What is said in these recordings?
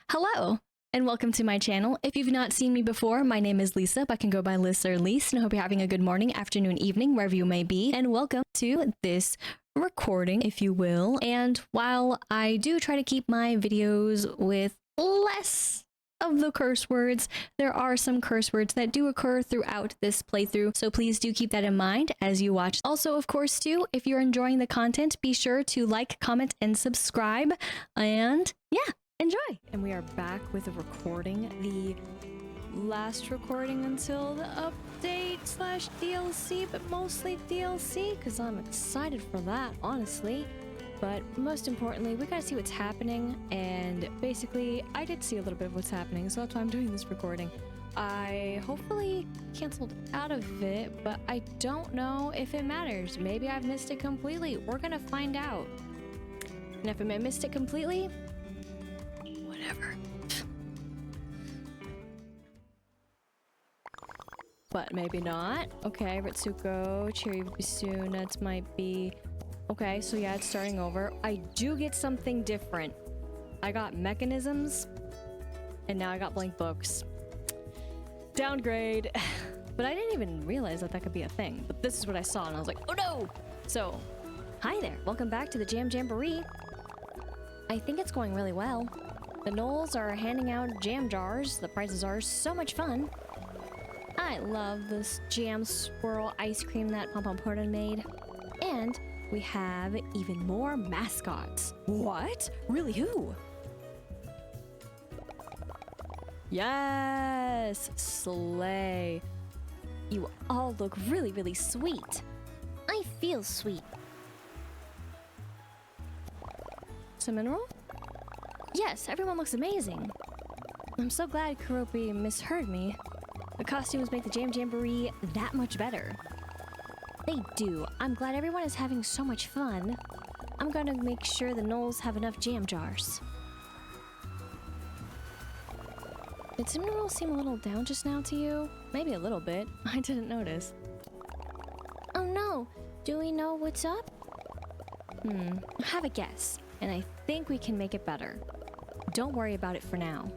Hello, and welcome to my channel. If you've not seen me before, my name is Lisa, but I can go by Liz or Lise, and I hope you're having a good morning, afternoon, evening, wherever you may be, and welcome to this recording, if you will. And while I do try to keep my videos with less of the curse words, there are some curse words that do occur throughout this playthrough, so please do keep that in mind as you watch. Also, of course, too, if you're enjoying the content, be sure to like, comment, and subscribe, and yeah, enjoy! And we are back with a recording, the last recording until the update slash DLC, but mostly DLC, because I'm excited for that, honestly. But most importantly, we gotta see what's happening, and basically, I did see a little bit of what's happening, so that's why I'm doing this recording. I hopefully canceled out of it, but I don't know if it matters. Maybe I've missed it completely. We're gonna find out. And if I missed it completely, whatever. But maybe not. Okay, Ritsuko, Cherry Bisu, Nuts might be... Okay, so yeah, it's starting over. I do get something different. I got mechanisms, and now I got blank books. Downgrade. But I didn't even realize that that could be a thing. But this is what I saw, and I was like, oh no! So, hi there. Welcome back to the Jam Jamboree. I think it's going really well. The Knolls are handing out jam jars. The prizes are so much fun. I love this jam swirl ice cream that Pom Pom Porta made. And we have even more mascots. What? Really, who? Yes! Slay. You all look really, really sweet. I feel sweet. Some mineral? Yes, everyone looks amazing. I'm so glad Kuropi misheard me. The costumes make the Jam Jamboree that much better. They do. I'm glad everyone is having so much fun. I'm gonna make sure the Knolls have enough jam jars. Did Cinnamoroll seem a little down just now to you? Maybe a little bit. I didn't notice. Oh no! Do we know what's up? Have a guess, and I think we can make it better. Don't worry about it for now.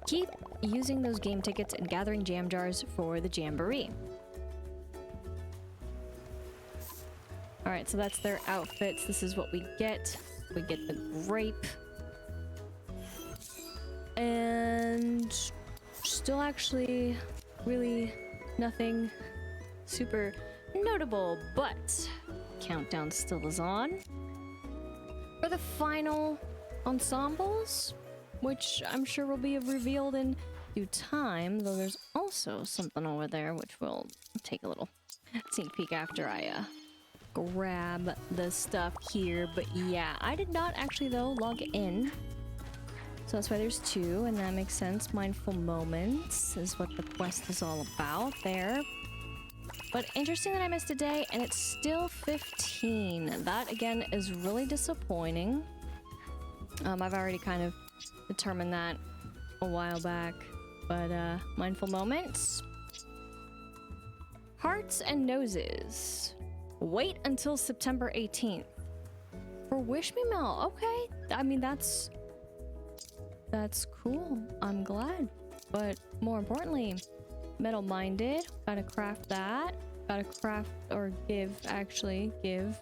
Keep using those game tickets and gathering jam jars for the Jamboree. Alright, so that's their outfits. This is what we get. We get the grape. And still actually really nothing super notable, but countdown still is on. For the final ensembles, which I'm sure will be revealed in due time, though there's also something over there which we'll take a little sneak peek after I grab the stuff here. But yeah, I did not actually though log in, so that's why there's two, and that makes sense. Mindful moments is what the quest is all about there. But interesting that I missed a day and it's still 15. That again is really disappointing. I've already kind of determined that a while back, but mindful moments. Hearts and noses. Wait until September 18th. For Wish Me Mail, okay. I mean, that's cool. I'm glad. But more importantly, metal minded. Gotta craft that. Gotta craft or give, actually, give.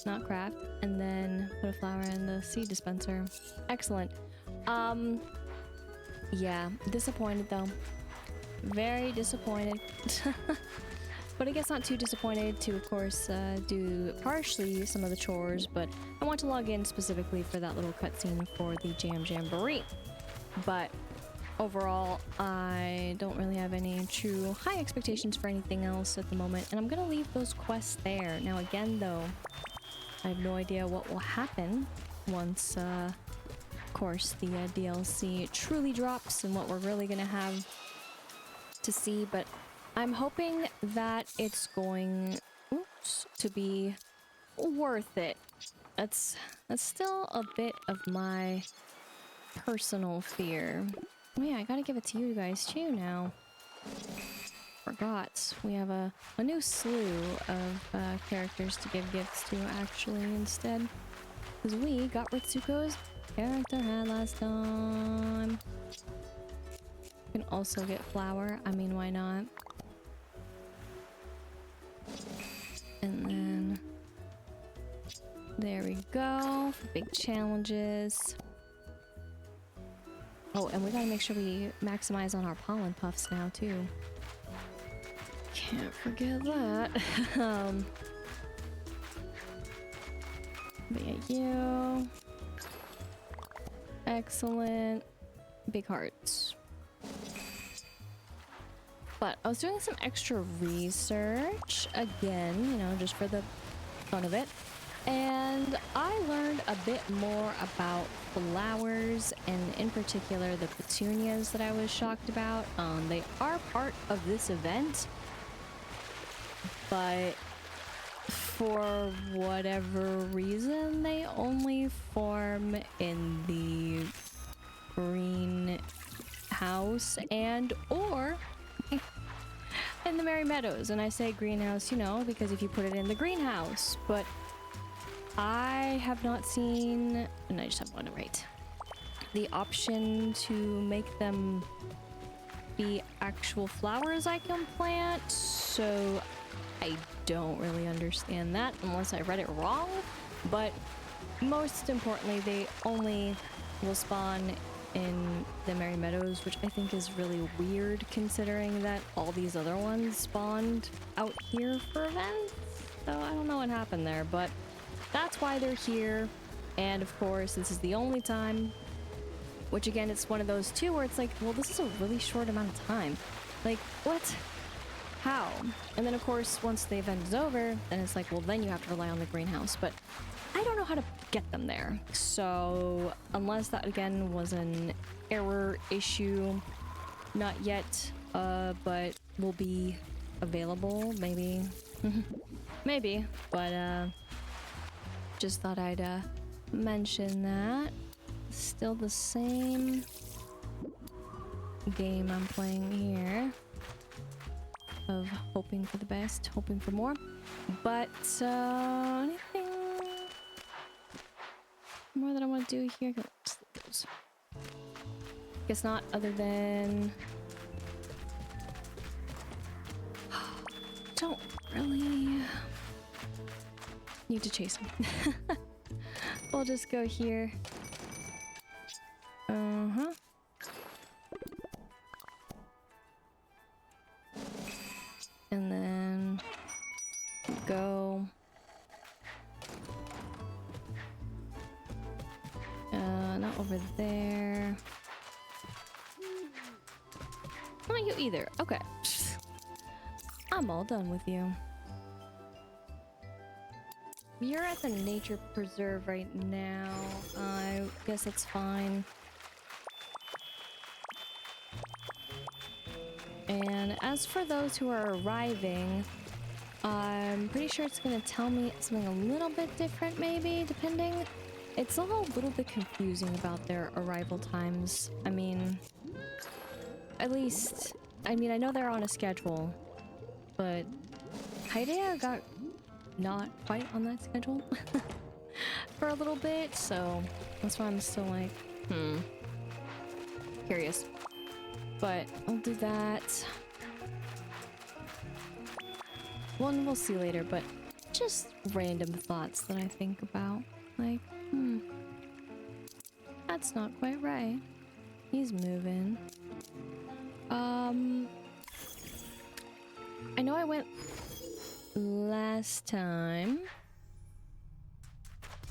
Not craft. And then put a flower in the seed dispenser. Excellent. Yeah, disappointed though. Very disappointed. But I guess not too disappointed to, of course, do partially some of the chores, but I want to log in specifically for that little cutscene for the Jam Jamboree. But overall, I don't really have any true high expectations for anything else at the moment, and I'm gonna leave those quests there. Now again, though, I have no idea what will happen once, of course, the DLC truly drops and what we're really gonna have to see, but I'm hoping that it's going to be worth it. That's still a bit of my personal fear. Oh yeah, I gotta give it to you guys too now. Forgot. We have a new slew of characters to give gifts to actually instead. Because we got Ritsuko's character had last time. Can also get flour. I mean, why not? And then there we go for big challenges. Oh, and we gotta make sure we maximize on our pollen puffs now too. Can't forget that. But yeah, you. Excellent. Big hearts. But I was doing some extra research again, you know, just for the fun of it. And I learned a bit more about flowers, and in particular the petunias that I was shocked about. They are part of this event, but for whatever reason, they only form in the greenhouse and or in the Merry Meadows. And I say greenhouse, you know, because if you put it in the greenhouse, but I have not seen, and I just have one to rate, the option to make them be actual flowers I can plant, so I don't really understand that unless I read it wrong. But most importantly, they only will spawn in the Merry Meadows, which I think is really weird considering that all these other ones spawned out here for events. So I don't know what happened there, but that's why they're here. And of course, this is the only time, which again, it's one of those too where it's like, well, this is a really short amount of time. Like, what? How? And then of course, once the event is over, then it's like, well, then you have to rely on the greenhouse. But I don't know how to get them there. So unless that again was an error issue, not yet, but will be available, maybe. Maybe, but just thought I'd mention that. Still the same game I'm playing here of hoping for the best, hoping for more. But anything more that I want to do here? Guess not, other than don't really need to chase him. We'll just go here. And then go. Not over there. Not you either. Okay. I'm all done with you. You're at the nature preserve right now. I guess that's fine. And as for those who are arriving, I'm pretty sure it's gonna tell me something a little bit different, maybe, depending. It's all a little bit confusing about their arrival times. I mean, at least, I know they're on a schedule, but Haidea got not quite on that schedule for a little bit, so that's why I'm still like, curious. But I'll do that. One we'll see later, but just random thoughts that I think about. Like, that's not quite right. He's moving. I know I went last time,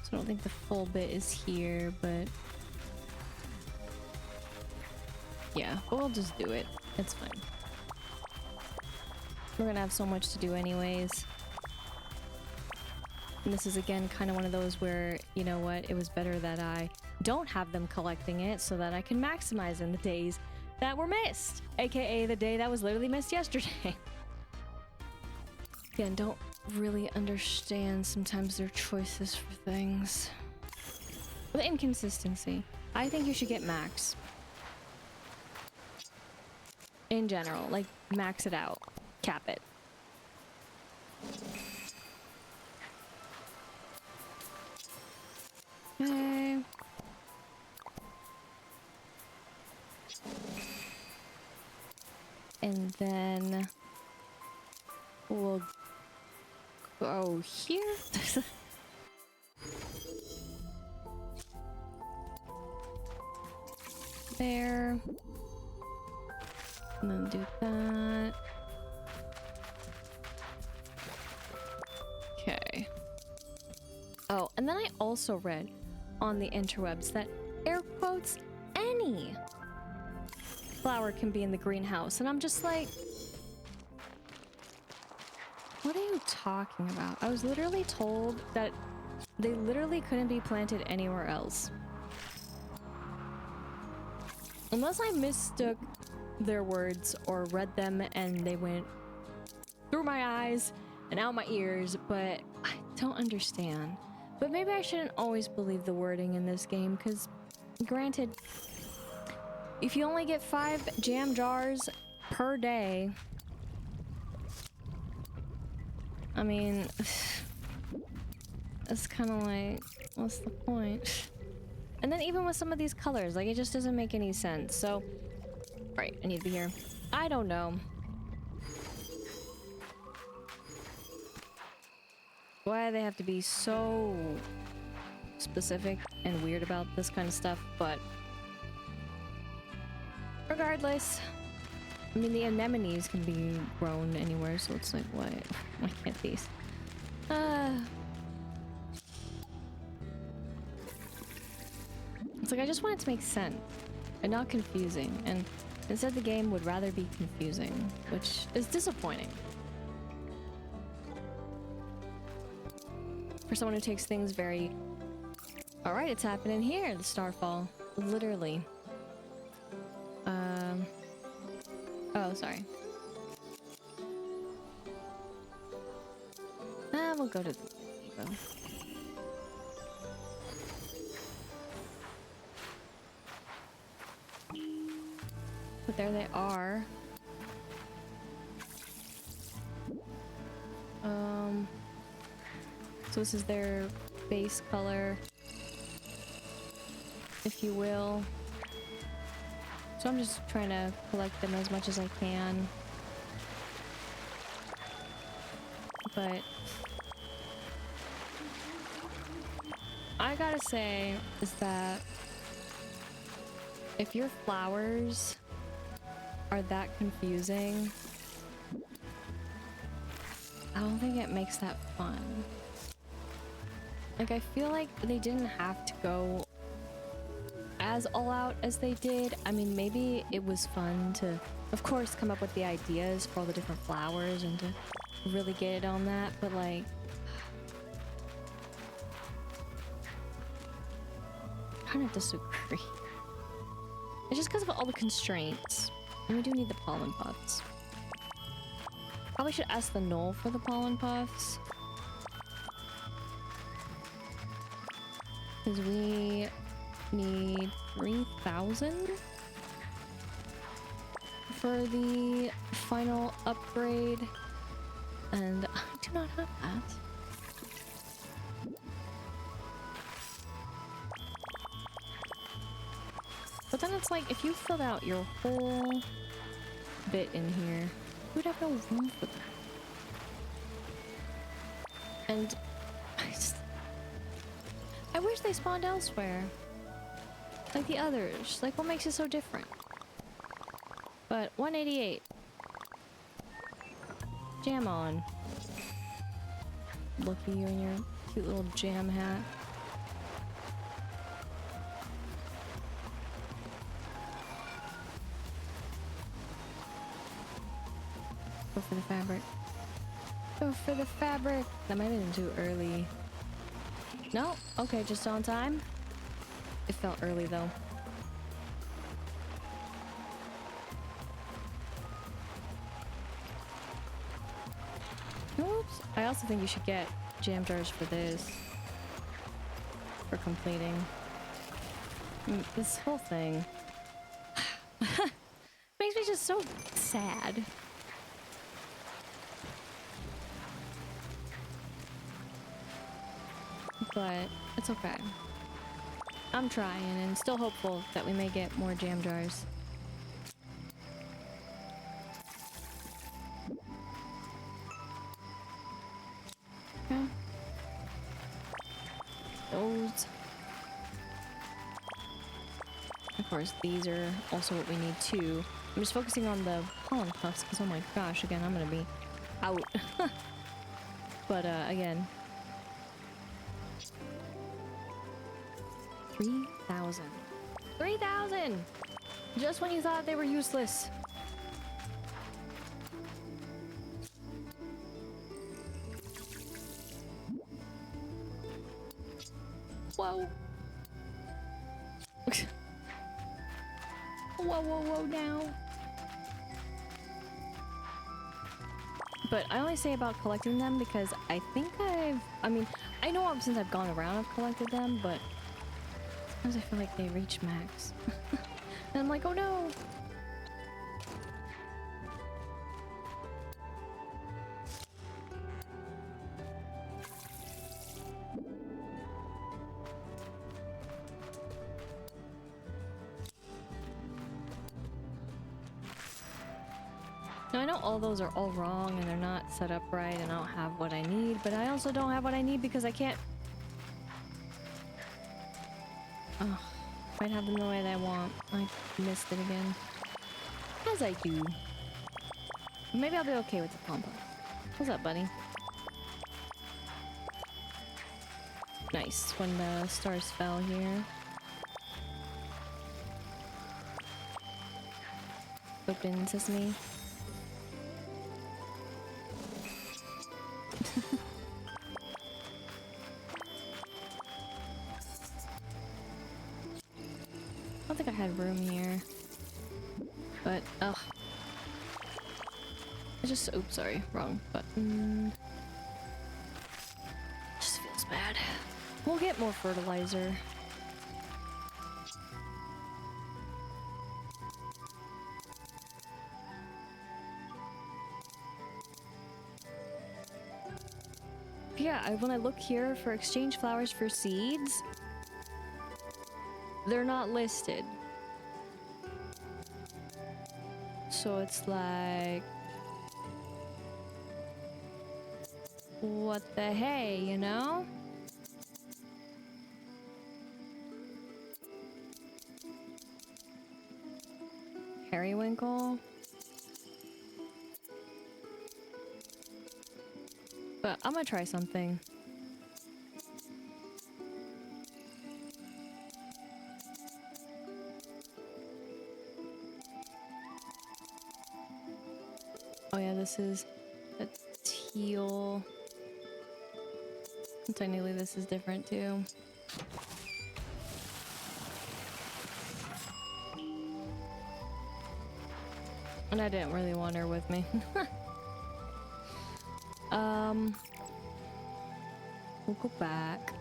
so I don't think the full bit is here, but yeah, we'll just do it. It's fine. We're gonna have so much to do anyways. And this is again kind of one of those where, you know what, it was better that I don't have them collecting it so that I can maximize in the days that were missed, aka the day that was literally missed yesterday. Again, don't really understand sometimes their choices for things. The inconsistency. I think you should get max. In general, like max it out. Cap it. Okay. And then we'll go here. There. And then do that. Okay. Oh, and then I also read on the interwebs that air quotes any flower can be in the greenhouse, and I'm just like, what are you talking about? I was literally told that they literally couldn't be planted anywhere else. Unless I mistook their words or read them and they went through my eyes and out my ears, but I don't understand. But maybe I shouldn't always believe the wording in this game, because granted, if you only get 5 jam jars per day, I mean, it's kind of like, what's the point? And then even with some of these colors, like, it just doesn't make any sense. So, right, I need to be here. I don't know. Why they have to be so specific and weird about this kind of stuff, but regardless, I mean, the anemones can be grown anywhere, so it's like, why can't these? It's like, I just want it to make sense and not confusing, and instead the game would rather be confusing, which is disappointing. For someone who takes things very, all right, it's happening here, the starfall, literally. Oh, sorry. We'll go to the gazebo. But there they are. So this is their base color, if you will. So I'm just trying to collect them as much as I can. But I gotta say is that if your flowers are that confusing, I don't think it makes that fun. Like, I feel like they didn't have to go as all out as they did. I mean, maybe it was fun to, of course, come up with the ideas for all the different flowers and to really get it on that, but like, I kind of disagree. It's just because of all the constraints. And we do need the pollen puffs. Probably should ask the knoll for the pollen puffs. Because we need 3,000 for the final upgrade. And I do not have that. But then it's like, if you filled out your whole bit in here, we'd have no room for that. And I wish they spawned elsewhere. Like the others. Like, what makes it so different? But 188. Jam on. Look at you in your cute little jam hat. Go for the fabric. Go for the fabric. That might have been too early. No? Okay, just on time. It felt early though. Oops. I also think you should get jam jars for this. For completing. This whole thing makes me just so sad. But it's okay. I'm trying and still hopeful that we may get more jam jars. Of course, these are also what we need too. I'm just focusing on the pollen puffs because, oh my gosh, again, I'm gonna be out. But again, 3,000. 3,000! Just when you thought they were useless. Whoa. Whoa now. But I only say about collecting them because I think I mean, I know since I've gone around I've collected them, but sometimes I feel like they reach max. And I'm like, oh no! Now I know all those are all wrong and they're not set up right and I don't have what I need, but I also don't have what I need because I can't... Oh, might have them the way that I want. I missed it again. As I do. Maybe I'll be okay with the combo. What's up, buddy? Nice, when the stars fell here. Open sesame. I don't think I had room here. But, ugh. I just, oops, sorry, wrong button. Just feels bad. We'll get more fertilizer. Yeah, when I look here for exchange flowers for seeds, they're not listed. So it's like, what the hey, you know? Periwinkle. But I'm gonna try something. Oh yeah, this is a teal. Technically this is different too. And I didn't really want her with me. We'll go back.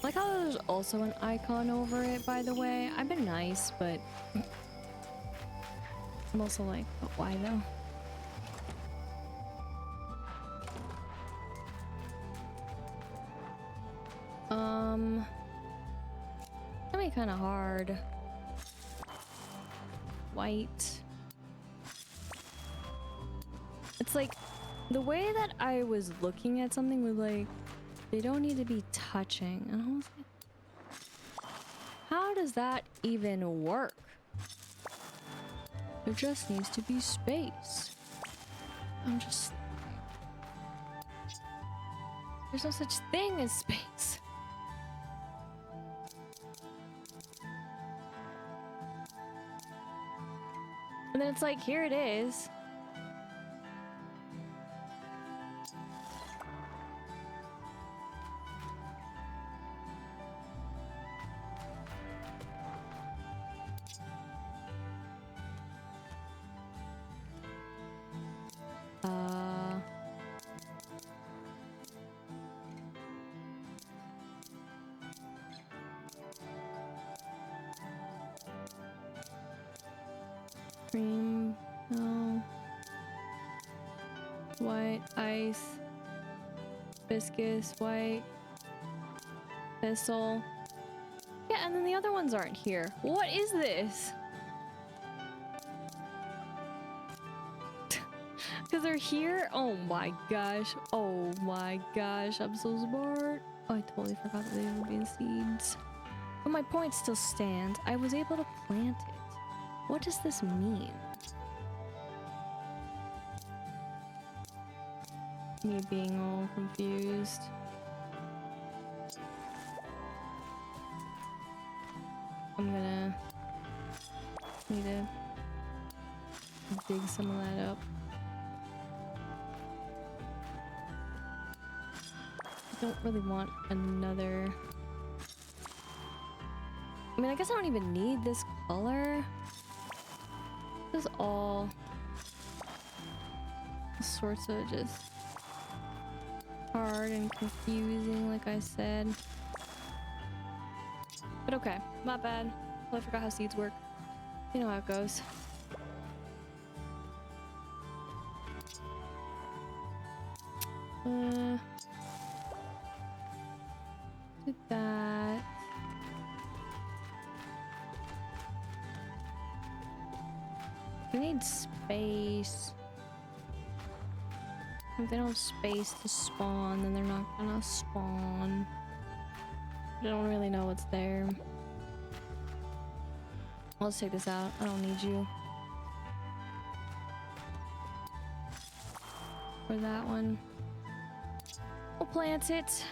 I like how there's also an icon over it, by the way. I've been nice, but I'm also like, but why though? That'd be kind of hard. White. It's like the way that I was looking at something was like, they don't need to be touching. And I was like, how does that even work? There just needs to be space. I'm just... There's no such thing as space. And then it's like, here it is. Cream, no. White, ice, viscous, white, thistle. Yeah, and then the other ones aren't here. What is this? Because they're here? Oh my gosh. Oh my gosh. I'm so smart. Oh, I totally forgot that they would be in seeds. But my point still stands. I was able to plant it. What does this mean? Me being all confused. I'm gonna need to dig some of that up. I don't really want another. I mean, I guess I don't even need this color. This is all sorts of just hard and confusing, like I said. But okay, not bad. Well, I forgot how seeds work. You know how it goes. Did that. We need space. If they don't have space to spawn, then they're not gonna spawn. I don't really know what's there. Let's take this out. I don't need you. For that one. We'll plant it.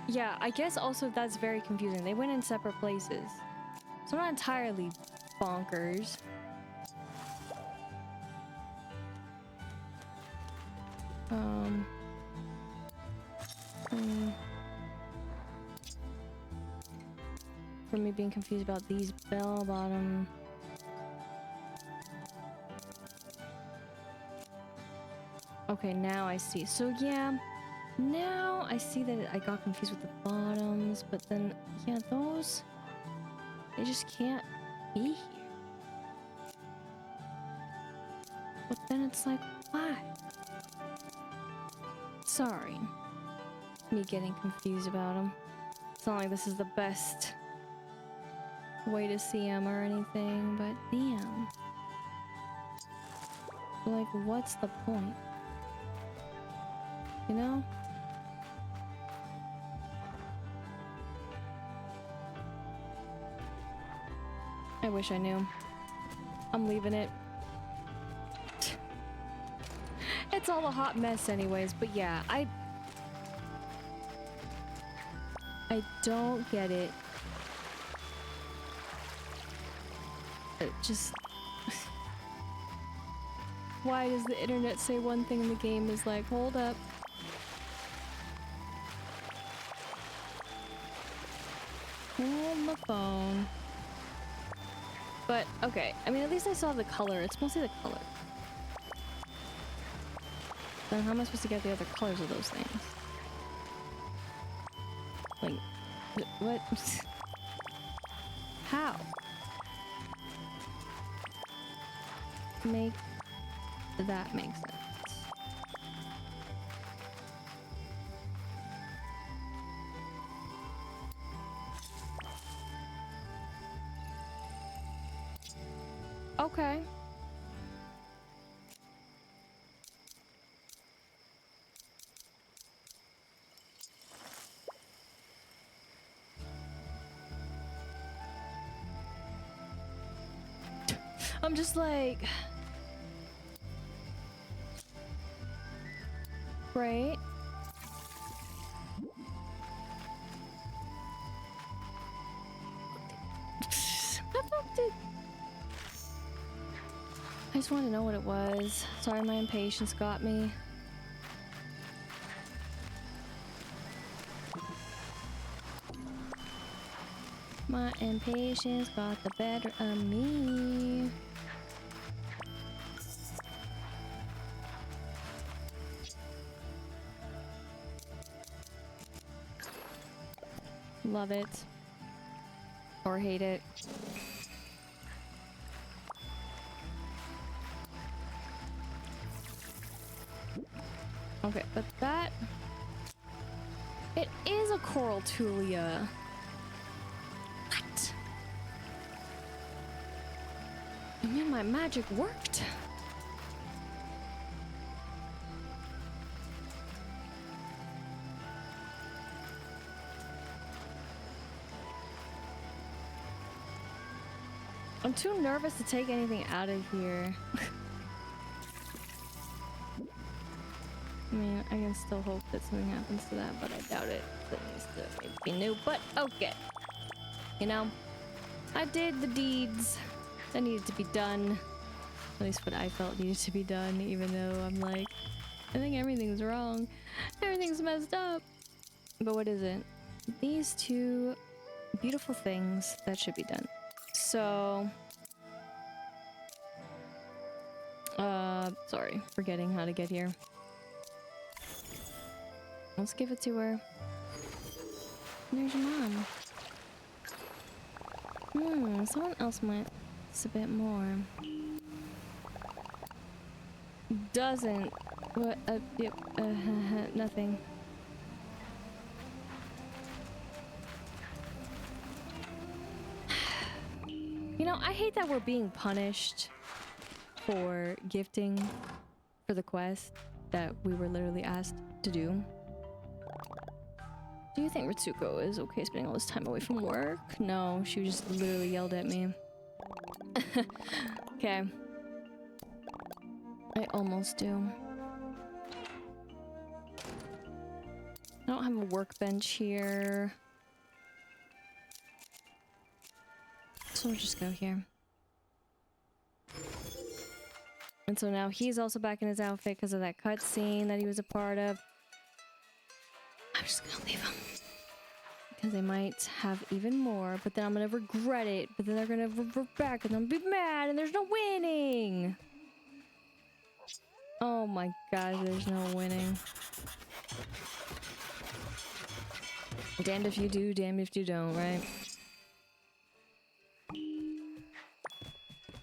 Yeah, I guess also that's very confusing. They went in separate places. So I'm not entirely bonkers. For me being confused about these bell bottom. Okay, now I see. So yeah, now I see that I got confused with the bottoms, but then yeah, those, they just can't be here. But then it's like, why? Sorry, me getting confused about them. It's not like this is the best way to see them or anything, but damn. Like, what's the point? You know? I wish I knew. I'm leaving it. It's all a hot mess anyways, but yeah, I don't get it. It just... Why does the internet say one thing and the game is like, hold up. Hold the phone. But, okay. I mean, at least I saw the color. It's mostly the color. Then how am I supposed to get the other colors of those things? Like, what? How? Make that make sense. Okay. I'm just like... Right? I just wanted to know what it was. Sorry, my impatience got me. My impatience got the better of me. Love it. Or hate it. Okay, but that... It is a coral tulia. What? I mean, my magic worked. I'm too nervous to take anything out of here. I mean, I can still hope that something happens to that, but I doubt it. That needs to maybe be new, but okay. You know, I did the deeds that needed to be done. At least what I felt needed to be done, even though I'm like, I think everything's wrong. Everything's messed up. But what is it? These two beautiful things that should be done. So, sorry, forgetting how to get here. Let's give it to her. There's your mom. Someone else might. It's a bit more. Doesn't. What? Yep. Nothing. You know, I hate that we're being punished for gifting for the quest that we were literally asked to do. Do you think Ritsuko is okay spending all this time away from work? No, she just literally yelled at me. Okay. I almost do. I don't have a workbench here. So we'll just go here. And so now he's also back in his outfit because of that cutscene that he was a part of. I'm just gonna leave him. Because they might have even more, but then I'm gonna regret it. But then they're gonna revert back and I'm gonna be mad and there's no winning. Oh my god, there's no winning. Damned if you do, damned if you don't, right?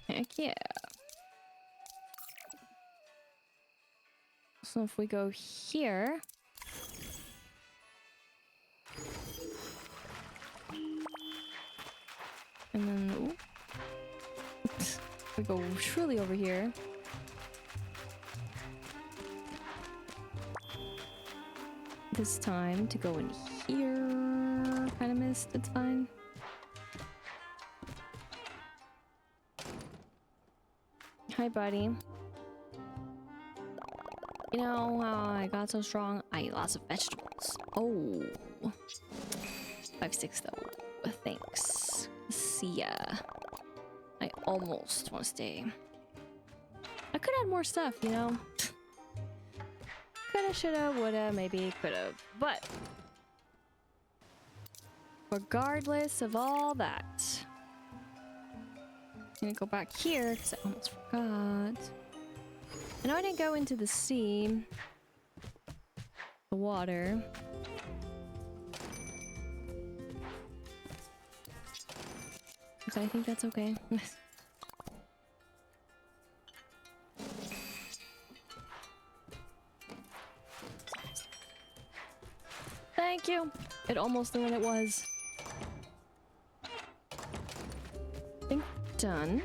Heck yeah. So if we go here... And then... we go truly over here. This time to go in here. Kind of missed, it's fine. Hi, buddy. You know how I got so strong? I eat lots of vegetables. Oh. 5-6 though. Thanks. See ya. I almost want to stay. I could add more stuff, you know? Coulda, shoulda, woulda, maybe, coulda. But regardless of all that, I'm gonna go back here because I almost forgot. I know I didn't go into the sea, the water. But I think that's okay. Thank you. It almost knew when it was. I think done.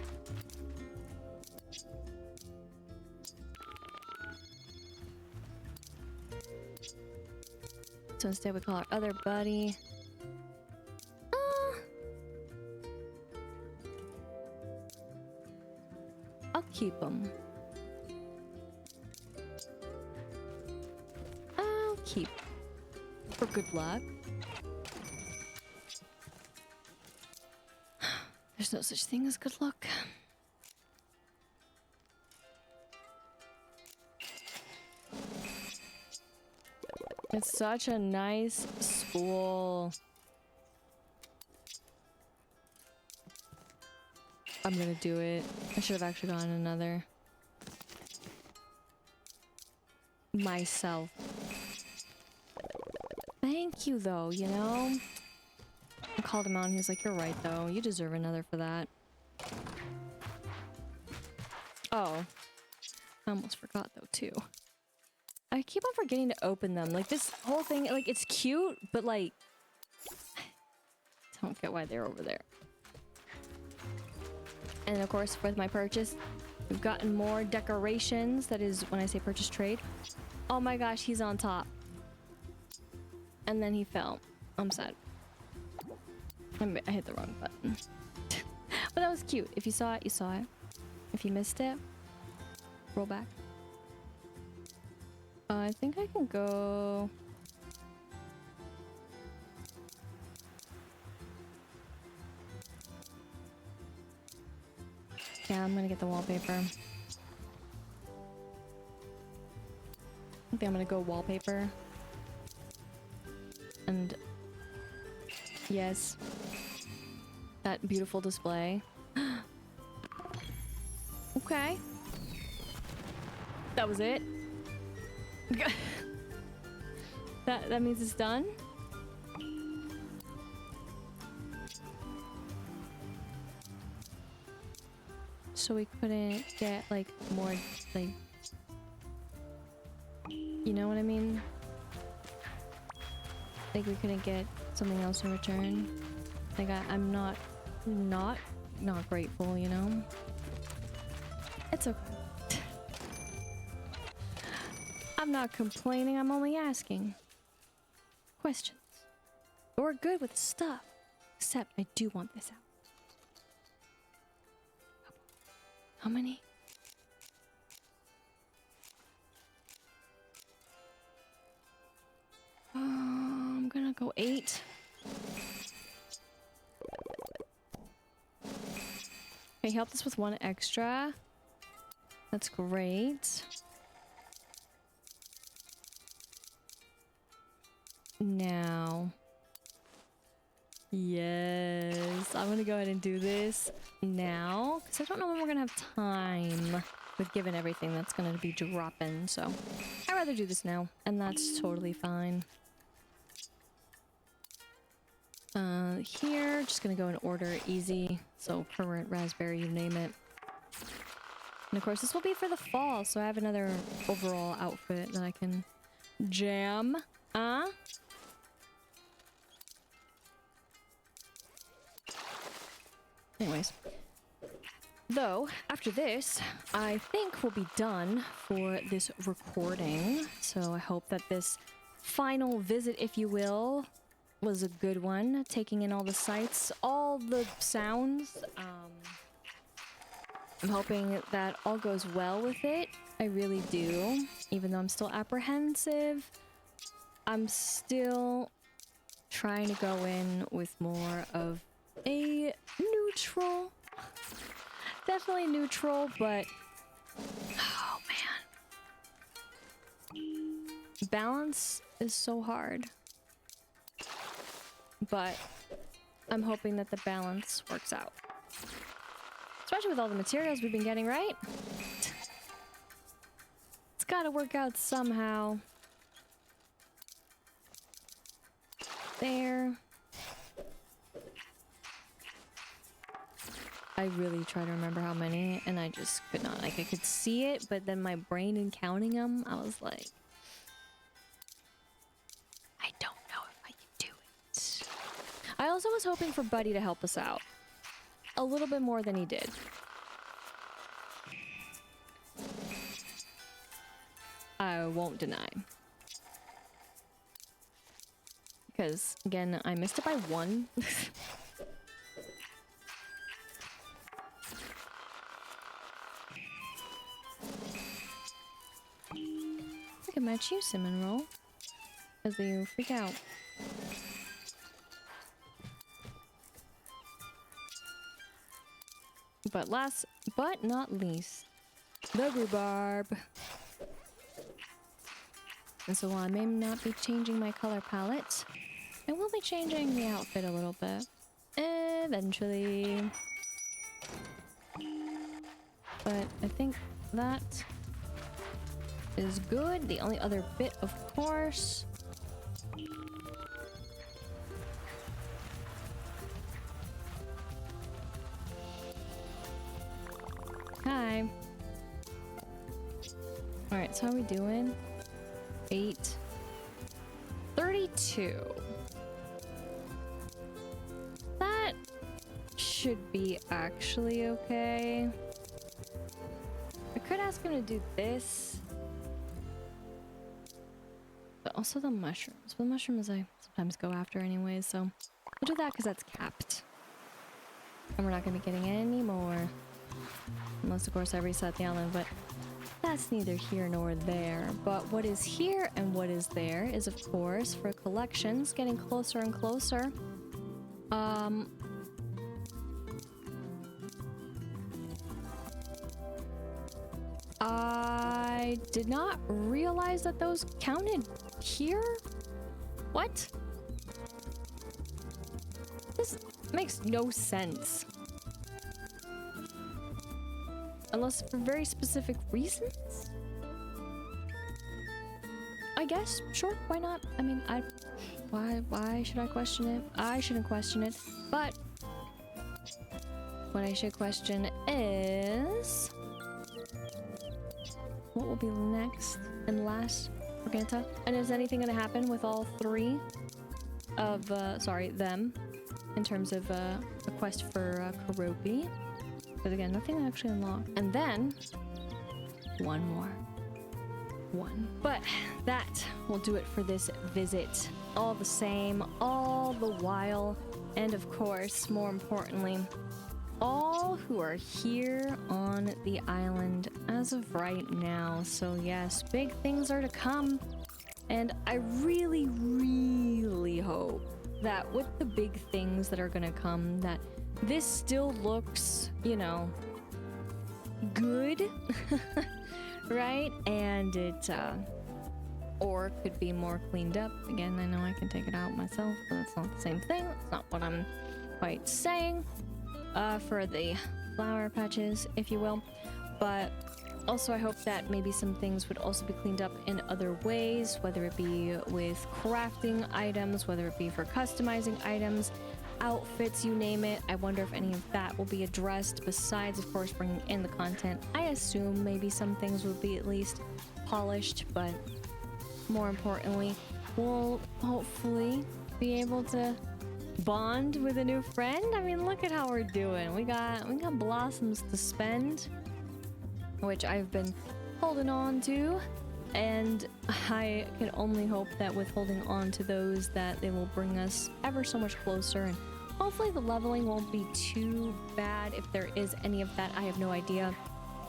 So instead we call our other buddy. I'll keep him. I'll keep. For good luck. There's no such thing as good luck. It's such a nice spool. I'm gonna do it. I should have actually gotten another. Myself. Thank you, though, you know? I called him out and he was like, you're right, though. You deserve another for that. Oh. I almost forgot, though, too. I keep on forgetting to open them. Like, this whole thing, like, it's cute, but, like... I don't get why they're over there. And, of course, with my purchase, we've gotten more decorations. That is when I say purchase trade. Oh my gosh, he's on top. And then he fell. I'm sad. I hit the wrong button. But that was cute. If you saw it, you saw it. If you missed it, roll back. I think I can go... Yeah, I'm gonna get the wallpaper. I think I'm gonna go wallpaper. And... yes. That beautiful display. Okay. That was it. That means it's done. So we couldn't get like more like, you know what I mean? Like we couldn't get something else in return. Like I'm not grateful, you know? It's okay. I'm not complaining, I'm only asking questions. But we're good with stuff. Except I do want this out. How many? I'm gonna go 8. Okay, he helped us with 1 extra. That's great. Now. Yes, I'm gonna go ahead and do this now because I don't know when we're gonna have time with given everything that's gonna be dropping, so I'd rather do this now, and that's totally fine. Here, just gonna go in order, easy, so current, raspberry, you name it. And of course this will be for the fall, so I have another overall outfit that I can jam. Anyways, though, after this, I think we'll be done for this recording. So I hope that this final visit, if you will, was a good one. Taking in all the sights, all the sounds. I'm hoping that all goes well with it. I really do. Even though I'm still apprehensive, I'm still trying to go in with more of a neutral, definitely neutral, but oh man, balance is so hard, but I'm hoping that the balance works out, especially with all the materials we've been getting, right? It's gotta work out somehow. There. I really try to remember how many, and I just could not. Like, I could see it, but then my brain in counting them, I was like, I don't know if I can do it. I also was hoping for Buddy to help us out. A little bit more than he did. I won't deny. Because, again, I missed it by 1. I can match you, cinnamon roll. As you freak out. But last but not least, the rhubarb. And so while I may not be changing my color palette, I will be changing the outfit a little bit. Eventually. But I think that is good. The only other bit, of course. Hi. Alright, so how are we doing? 8. 32. That should be actually okay. I could ask him to do this. But also the mushrooms. Well, the mushrooms I sometimes go after anyways, so we'll do that because that's capped. And we're not going to be getting any more. Unless, of course, I reset the island, but that's neither here nor there. But what is here and what is there is, of course, for collections, getting closer and closer. I did not realize that those counted here? What? This makes no sense. Unless for very specific reasons? I guess, sure, why not? I mean, why should I question it? I shouldn't question it, but what I should question is what will be next and last for Ganta? And is anything gonna happen with all three of, them, in terms of a quest for Karopi? But again, nothing actually unlocked. And then, one more. But that will do it for this visit. All the same, all the while, and of course, more importantly, all who are here on the island as of right now. So yes, big things are to come. And I really, really hope that with the big things that are gonna come, that this still looks, you know, good, right? And it, or could be more cleaned up. Again, I know I can take it out myself, but that's not the same thing. That's not what I'm quite saying, for the flower patches, if you will. But also, I hope that maybe some things would also be cleaned up in other ways, whether it be with crafting items, whether it be for customizing items, outfits, you name it. I wonder if any of that will be addressed, besides, of course, bringing in the content. I assume maybe some things will be at least polished, but more importantly, we'll hopefully be able to bond with a new friend. I mean, look at how we're doing. We got blossoms to spend, which I've been holding on to, and I can only hope that with holding on to those, that they will bring us ever so much closer, and hopefully the leveling won't be too bad. If there is any of that, I have no idea.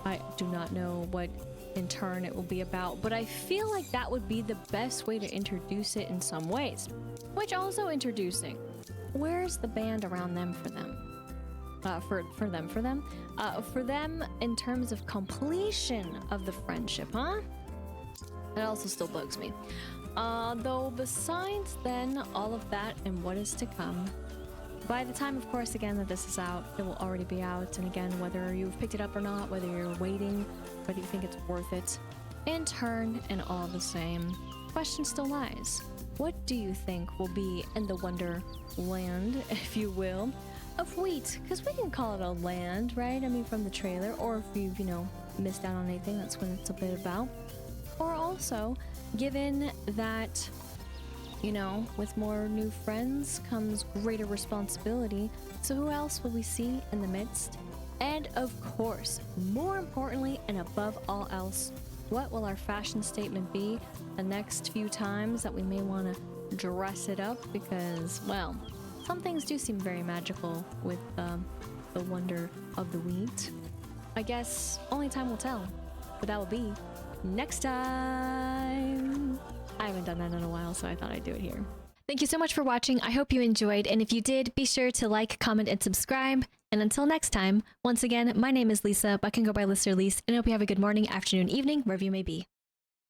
I do not know what in turn it will be about, but I feel like that would be the best way to introduce it in some ways. Which also introducing, where's the band around them for them? For them in terms of completion of the friendship, huh? That also still bugs me. Though besides then all of that and what is to come, by the time, of course, again, that this is out, it will already be out. And again, whether you've picked it up or not, whether you're waiting, whether you think it's worth it, in turn and all the same, question still lies. What do you think will be in the Wonderland, if you will, of wheat? Because we can call it a land, right? I mean, from the trailer, or if you've, missed out on anything, that's what it's a bit about. Or also, given that, with more new friends comes greater responsibility, so who else will we see in the midst? And of course, more importantly and above all else, what will our fashion statement be the next few times that we may want to dress it up? Because, well, some things do seem very magical with the wonder of the wheat. I guess only time will tell, but that will be next time. I haven't done that in a while, so I thought I'd do it here. Thank you so much for watching. I hope you enjoyed, and if you did, be sure to like, comment, and subscribe. And until next time, once again, my name is Lisa, but I can go by Lister Lise, and I hope you have a good morning, afternoon, evening, wherever you may be.